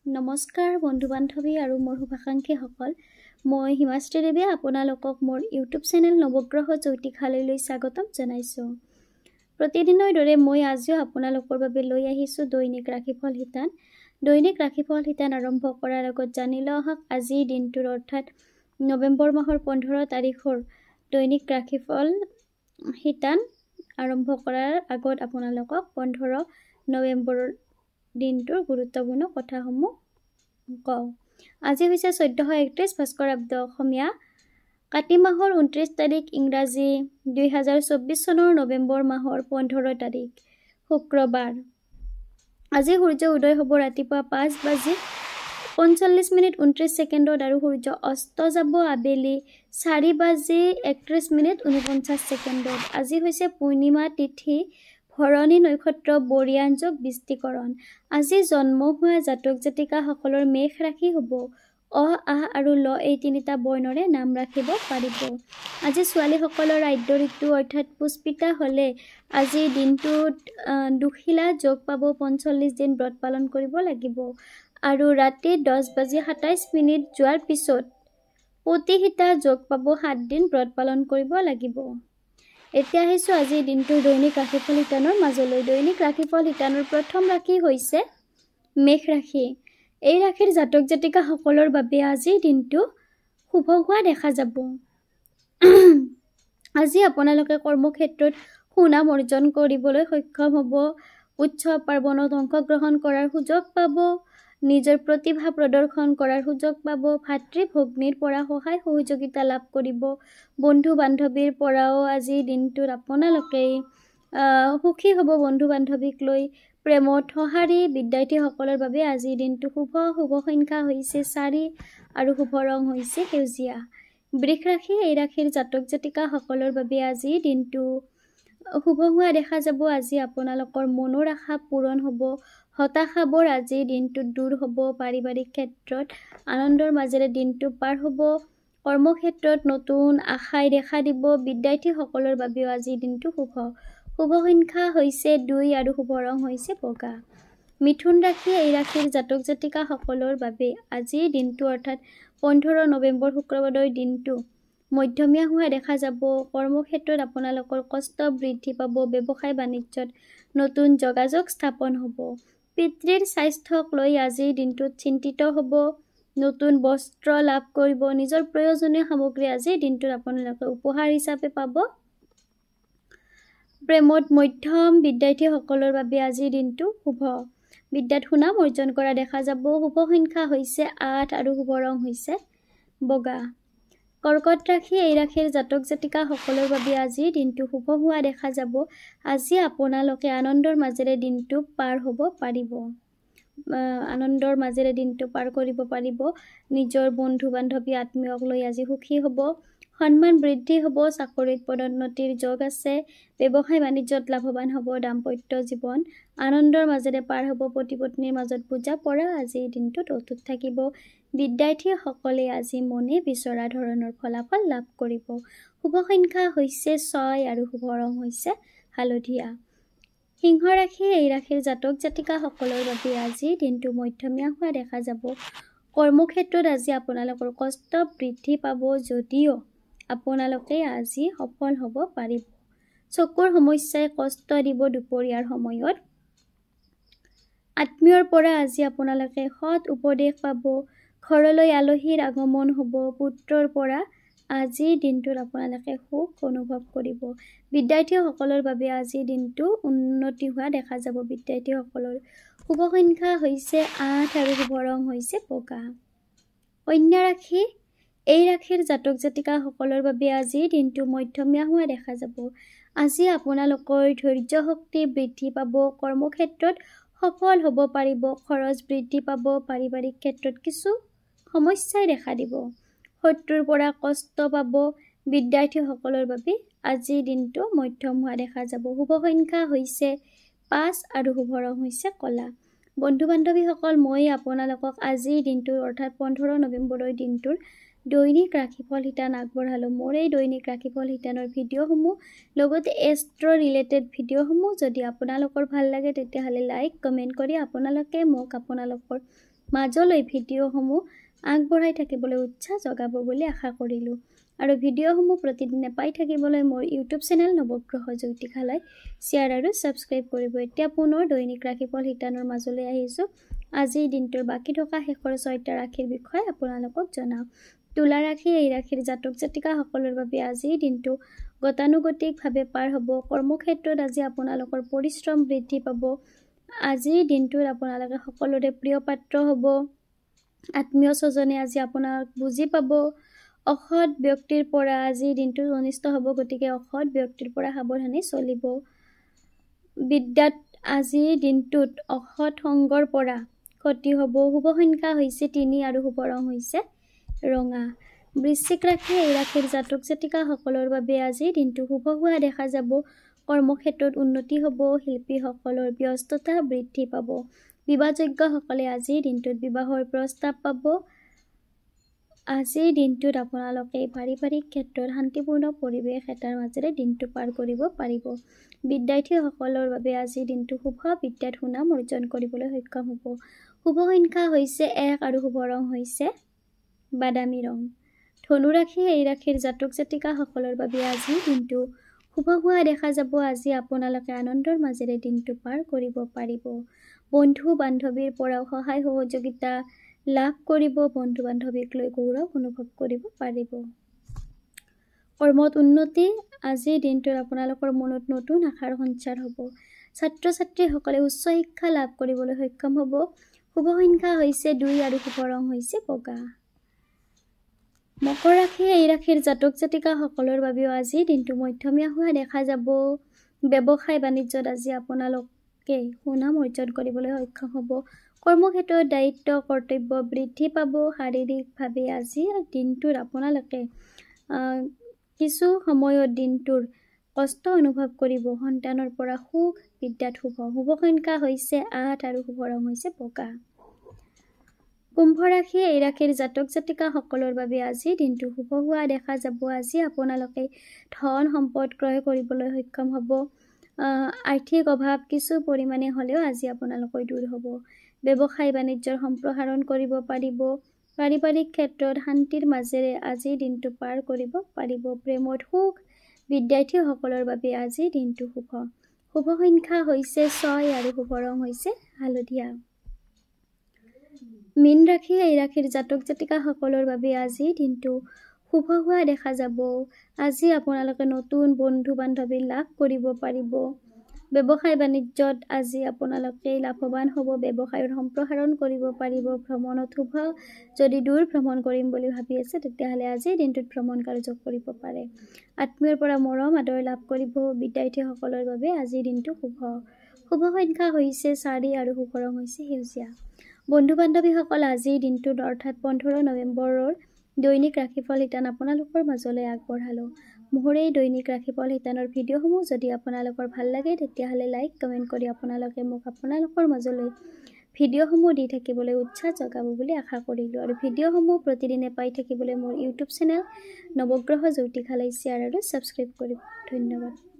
নমস্কাৰ বন্ধু বান্ধৱী আৰু মোৰ শুভাকাংক্ষীসকল মই হিমাশ্ৰী দেৱীয়ে আপোনালোকক মোৰ ইউটিউব চেনেল নৱগ্ৰহ জ্যোতিষালয়লৈ স্বাগতম জনাইছোঁ। প্ৰতিদিনৰ দৰে মই আজিও আপোনালোকৰ বাবে লৈ আহিছোঁ দৈনিক ৰাশিফল শিতান। দৈনিক ৰাশিফল শিতান আৰম্ভ কৰাৰ আগত জানি লওঁ আহক আজিৰ দিনটোৰ অৰ্থাৎ নৱেম্বৰ মাহৰ 15 তাৰিখৰ দৈনিক ৰাশিফল শিতান আৰম্ভ কৰাৰ আগত আপোনালোকক 15 নৱেম্বৰৰ দিনটোৰ গুৰুত্বপূৰ্ণ কথাসমূহ কওঁ। আজি হৈছে 1431 ভাস্কৰাব্দ অসমীয়া কাতি মাহৰ 29 তাৰিখ ইংৰাজী 2024 চনৰ নৱেম্বৰ মাহৰ 15 তাৰিখ শুক্ৰবাৰ। আজি সূৰ্য উদয় হ'ব ৰাতিপুৱা 5:45:29 আৰু সূৰ্য অস্ত যাব আবেলি 4:31:49। আজি হৈছে পূৰ্ণিমা তিথি ভৰণী নক্ষত্ৰ বৰিয়ান যোগ বৃষ্টিকৰণ। আজি জন্ম হোৱা জাতক জাতিকাসকলৰ মেষ ৰাশি হ'ব। অ, আ আৰু ল এই তিনিটা বৰ্ণৰে নাম ৰাখিব পাৰিব। আজি ছোৱালীসকলৰ আদ্য ঋতু অৰ্থাৎ পুষ্পিতা হ'লে আজিৰ দিনটোত দুখিলা যোগ পাব, 45 দিন ব্ৰত পালন কৰিব লাগিব আৰু ৰাতি 10:27 যোৱাৰ পিছত প্ৰতিহিতা যোগ পাব, 7 দিন ব্ৰত পালন কৰিব লাগিব। এতিয়া আহিছোঁ আজিৰ দিনটোৰ দৈনিক ৰাশিফল শিতানৰ মাজলৈ। দৈনিক ৰাশিফল শিতানৰ প্ৰথম ৰাশি হৈছে মেষ ৰাশি। এই ৰাশিৰ জাতক জাতিকাসকলৰ বাবে আজিৰ দিনটো শুভ হোৱা দেখা যাব। আজি আপোনালোকে কৰ্মক্ষেত্ৰত সুনাম অৰ্জন কৰিবলৈ সক্ষম হ'ব। উৎসৱ পাৰ্বণত অংশগ্ৰহণ কৰাৰ সুযোগ পাব, নিজৰ প্ৰতিভা প্ৰদৰ্শন কৰাৰ সুযোগ পাব, ভাতৃ ভগ্নীৰ পৰা সহায় সহযোগিতা লাভ কৰিব। বন্ধু বান্ধৱীৰ পৰাও আজিৰ দিনটোত আপোনালোকে সুখী হ'ব। বন্ধু বান্ধৱীক লৈ প্ৰেমত সঁহাৰি। বিদ্যাৰ্থীসকলৰ বাবে আজিৰ দিনটো শুভ সংখ্যা হৈছে 4 আৰু শুভ ৰং হৈছে সেউজীয়া। বৃষ ৰাশি। এই ৰাশিৰ জাতক জাতিকাসকলৰ বাবে আজিৰ দিনটো শুভ হোৱা দেখা যাব। আজি আপোনালোকৰ মনৰ আশা পূৰণ হ'ব। হতাশাবোৰ আজিৰ দিনটোত দূৰ হ'ব। পাৰিবাৰিক ক্ষেত্ৰত আনন্দৰ মাজেৰে দিনটো পাৰ হ'ব। কৰ্মক্ষেত্ৰত নতুন আশাই দেখা দিব। বিদ্যাৰ্থীসকলৰ বাবেও আজিৰ দিনটো শুভ সংখ্যা হৈছে 2 আৰু শুভ ৰং হৈছে বগা। মিথুন ৰাশি। এই ৰাশিৰ জাতক জাতিকাসকলৰ বাবে আজিৰ দিনটো অৰ্থাৎ 15 নৱেম্বৰ শুক্ৰবাৰৰ দিনটো মধ্যমীয়া হোৱা দেখা যাব। কৰ্মক্ষেত্ৰত আপোনালোকৰ কষ্ট বৃদ্ধি পাব। ব্যৱসায় বাণিজ্যত নতুন যোগাযোগ স্থাপন হ'ব। পিতৃৰ স্বাস্থ্যক লৈ আজিৰ দিনটোত চিন্তিত হ'ব। নতুন বস্ত্ৰ লাভ কৰিব। নিজৰ প্ৰয়োজনীয় সামগ্ৰী আজিৰ দিনটোত আপোনালোকে উপহাৰ হিচাপে পাব। প্ৰেমত মধ্যম। বিদ্যাৰ্থীসকলৰ বাবে আজিৰ দিনটো শুভ। বিদ্যাত সুনাম অৰ্জন কৰা দেখা যাব। শুভ সংখ্যা হৈছে 8 আৰু শুভ ৰং হৈছে বগা। কৰ্কট ৰাশি। এই ৰাশিৰ জাতক জাতিকাসকলৰ বাবে আজিৰ দিনটো শুভ হোৱা দেখা যাব। আজি আপোনালোকে আনন্দৰ মাজেৰে দিনটো পাৰ হ'ব পাৰিব। আনন্দৰ মাজেৰে দিনটো পাৰ কৰিব পাৰিব। নিজৰ বন্ধু বান্ধৱী আত্মীয়ক লৈ আজি সুখী হ'ব। সন্মান বৃদ্ধি হ'ব। চাকৰিত পদোন্নতিৰ যোগ আছে। ব্যৱসায় বাণিজ্যত লাভৱান হ'ব। দাম্পত্য জীৱন আনন্দৰ মাজেৰে পাৰ হ'ব। পতি পত্নীৰ মাজত বুজা পৰা আজিৰ দিনটোত অটুট থাকিব। বিদ্যাৰ্থীসকলে আজি মনে বিচৰা ধৰণৰ ফলাফল লাভ কৰিব। শুভ সংখ্যা হৈছে 6 আৰু শুভ ৰং হৈছে হালধীয়া। সিংহ ৰাশি। এই ৰাশিৰ জাতক জাতিকাসকলৰ বাবে আজি দিনটো মধ্যমীয়া হোৱা দেখা যাব। কৰ্মক্ষেত্ৰত আজি আপোনালোকৰ কষ্ট বৃদ্ধি পাব, যদিও আপোনালোকে আজি সফল হ'ব পাৰিব। চকুৰ সমস্যাই কষ্ট দিব দুপৰীয়াৰ সময়ত। আত্মীয়ৰ পৰা আজি আপোনালোকে সৎ উপদেশ পাব। ঘৰলৈ আলহীৰ আগমন হ'ব। পুত্ৰৰ পৰা আজিৰ দিনটোত আপোনালোকে সুখ অনুভৱ কৰিব। বিদ্যাৰ্থীসকলৰ বাবে আজিৰ দিনটো উন্নতি হোৱা দেখা যাব। বিদ্যাৰ্থীসকলৰ শুভ সংখ্যা হৈছে 8 আৰু শুভ ৰং হৈছে বগা। কন্যা ৰাশি। এই ৰাশিৰ জাতক জাতিকাসকলৰ বাবে আজিৰ দিনটো মধ্যমীয়া হোৱা দেখা যাব। আজি আপোনালোকৰ ধৈৰ্য শক্তি বৃদ্ধি পাব। কৰ্মক্ষেত্ৰত সফল হ'ব পাৰিব। খৰচ বৃদ্ধি পাব। পাৰিবাৰিক ক্ষেত্ৰত কিছু সমস্যাই দেখা দিব। শত্ৰুৰ পৰা কষ্ট পাব। বিদ্যাৰ্থীসকলৰ বাবে আজিৰ দিনটো মধ্যম হোৱা দেখা যাব। শুভ সংখ্যা হৈছে 5 আৰু শুভ ৰং হৈছে কলা। বন্ধু বান্ধৱীসকল, মই আপোনালোকক আজিৰ দিনটোৰ অৰ্থাৎ 15 নৱেম্বৰৰ দিনটোৰ দৈনিক ৰাশিফল শিতান আগবঢ়ালোঁ। মোৰ এই দৈনিক ৰাশিফল শিতানৰ ভিডিঅ'সমূহ লগতে এষ্ট্ৰ ৰিলেটেড ভিডিঅ'সমূহ যদি আপোনালোকৰ ভাল লাগে তেতিয়াহ'লে লাইক কমেণ্ট কৰি আপোনালোকে মোক আপোনালোকৰ মাজলৈ ভিডিঅ'সমূহ আগবঢ়াই থাকিবলৈ উৎসাহ জগাব বুলি আশা কৰিলোঁ। আৰু ভিডিঅ'সমূহ প্ৰতিদিনে পাই থাকিবলৈ মোৰ ইউটিউব চেনেল নৱগ্ৰহ জ্যোতিষালয় শ্বেয়াৰ আৰু ছাবস্ক্ৰাইব কৰিব। এতিয়া পুনৰ দৈনিক ৰাশিফল শিতানৰ মাজলৈ আহিছোঁ। আজিৰ দিনটোৰ বাকী থকা শেষৰ 6টা ৰাশিৰ বিষয়ে আপোনালোকক জনাওঁ। তুলা ৰাশি এই ৰাশিৰ জাতক জাতিকাসকলৰ বাবে আজিৰ দিনটো গতানুগতিকভাৱে পাৰ হ'ব। কৰ্মক্ষেত্ৰত আজি আপোনালোকৰ পৰিশ্ৰম বৃদ্ধি পাব। আজিৰ দিনটোত আপোনালোকে সকলোৰে প্ৰিয় পাত্ৰ হ'ব। আত্মীয় স্বজনে আজি আপোনাক বুজি পাব। অসৎ ব্যক্তিৰ পৰা আজিৰ দিনটোত অনিষ্ট হ'ব, গতিকে অসৎ ব্যক্তিৰ পৰা সাৱধানে চলিব। বিদ্যাত আজিৰ দিনটোত অসৎ সংগৰ পৰা ক্ষতি হ'ব। শুভ সংখ্যা হৈছে 3 আৰু শুভ ৰং হৈছে ৰঙা। বৃশ্চিক ৰাশি এই ৰাশিৰ জাতক জাতিকাসকলৰ বাবে আজিৰ দিনটো শুভ হোৱা দেখা যাব। কৰ্মক্ষেত্ৰত উন্নতি হ'ব। শিল্পীসকলৰ ব্যস্ততা বৃদ্ধি পাব। বিবাহযোগ্যসকলে আজিৰ দিনটোত বিবাহৰ প্ৰস্তাৱ পাব। আজিৰ দিনটোত আপোনালোকে পাৰিবাৰিক ক্ষেত্ৰত শান্তিপূৰ্ণ পৰিৱেশ এটাৰ মাজেৰে দিনটো পাৰ কৰিব পাৰিব। বিদ্যাৰ্থীসকলৰ বাবে আজিৰ দিনটো শুভ। বিদ্যাত সুনাম অৰ্জন কৰিবলৈ সক্ষম হ'ব। শুভ সংখ্যা হৈছে 1 আৰু শুভ ৰং হৈছে বাদামী ৰং। ধনু ৰাশি এই ৰাশিৰ জাতক জাতিকাসকলৰ বাবে আজিৰ দিনটো শুভ হোৱা দেখা যাব। আজি আপোনালোকে আনন্দৰ মাজেৰে দিনটো পাৰ কৰিব পাৰিব। বন্ধু বান্ধৱীৰ পৰাও সহায় সহযোগিতা লাভ কৰিব। বন্ধু বান্ধৱীক লৈ গৌৰৱ অনুভৱ কৰিব পাৰিব। কৰ্মত উন্নতি। আজিৰ দিনটোত আপোনালোকৰ মনত নতুন আশাৰ সঞ্চাৰ হ'ব। ছাত্ৰ ছাত্ৰীসকলে উচ্চ শিক্ষা লাভ কৰিবলৈ সক্ষম হ'ব। শুভ সংখ্যা হৈছে 2 আৰু শুভ ৰং হৈছে বগা। মকৰ ৰাশি এই ৰাশিৰ জাতক জাতিকাসকলৰ বাবেও আজিৰ দিনটো মধ্যমীয়া হোৱা দেখা যাব। ব্যৱসায় বাণিজ্যত আজি আপোনালোকে সুনাম অৰ্জন কৰিবলৈ সক্ষম হ'ব। কৰ্মক্ষেত্ৰত দায়িত্ব কৰ্তব্য বৃদ্ধি পাব। শাৰীৰিকভাৱে আজিৰ দিনটোত আপোনালোকে কিছু সময়ত দিনটোৰ কষ্ট অনুভৱ কৰিব। সন্তানৰ পৰা সুখ। বিদ্যাত শুভ। শুভ সংখ্যা হৈছে 8 আৰু শুভ ৰং হৈছে বগা। কুম্ভ ৰাশি এই ৰাশিৰ জাতক জাতিকাসকলৰ বাবে আজিৰ দিনটো শুভ হোৱা দেখা যাব। আজি আপোনালোকে ধন সম্পদ ক্ৰয় কৰিবলৈ সক্ষম হ'ব। আৰ্থিক অভাৱ কিছু পৰিমাণে হ'লেও আজি আপোনালোকৰ দূৰ হ'ব। ব্যৱসায় বাণিজ্যৰ সম্প্ৰসাৰণ কৰিব পাৰিব। পাৰিবাৰিক ক্ষেত্ৰত শান্তিৰ মাজেৰে আজিৰ দিনটো পাৰ কৰিব পাৰিব। প্ৰেমত সুখ। বিদ্যাৰ্থীসকলৰ বাবে আজিৰ দিনটো শুভ। শুভ সংখ্যা হৈছে 6 আৰু শুভ ৰং হৈছে হালধীয়া। মীন ৰাশি এই ৰাশিৰ জাতক জাতিকাসকলৰ বাবে আজিৰ দিনটো শুভ হোৱা দেখা যাব। আজি আপোনালোকে নতুন বন্ধু বান্ধৱী লাভ কৰিব পাৰিব। ব্যৱসায় বাণিজ্যত আজি আপোনালোকে লাভৱান হ'ব। ব্যৱসায়ৰ সম্প্ৰসাৰণ কৰিব পাৰিব। ভ্ৰমণত শুভ। যদি দূৰ ভ্ৰমণ কৰিম বুলি ভাবি আছে তেতিয়াহ'লে আজিৰ দিনটোত ভ্ৰমণ কাৰ্য কৰিব পাৰে। আত্মীয়ৰ পৰা মৰম আদৰ লাভ কৰিব। বিদ্যাৰ্থীসকলৰ বাবে আজিৰ দিনটো শুভ। শুভ সংখ্যা হৈছে 4 আৰু শুভ ৰং হৈছে সেউজীয়া। বন্ধু বান্ধৱীসকল আজিৰ দিনটোত অৰ্থাৎ 15 নৱেম্বৰৰ দৈনিক ৰাশিফল শিতান আপোনালোকৰ মাজলৈ আগবঢ়ালোঁ। মোৰ এই দৈনিক ৰাশিফল শিতানৰ ভিডিঅ'সমূহ যদি আপোনালোকৰ ভাল লাগে তেতিয়াহ'লে লাইক কমেণ্ট কৰি আপোনালোকে মোক আপোনালোকৰ মাজলৈ ভিডিঅ'সমূহ দি থাকিবলৈ উৎসাহ জগাব বুলি আশা কৰিলোঁ। আৰু ভিডিঅ'সমূহ প্ৰতিদিনে পাই থাকিবলৈ মোৰ ইউটিউব চেনেল নৱগ্ৰহ জ্যোতিষালয় শ্বেয়াৰ আৰু ছাবস্ক্ৰাইব কৰিব। ধন্যবাদ।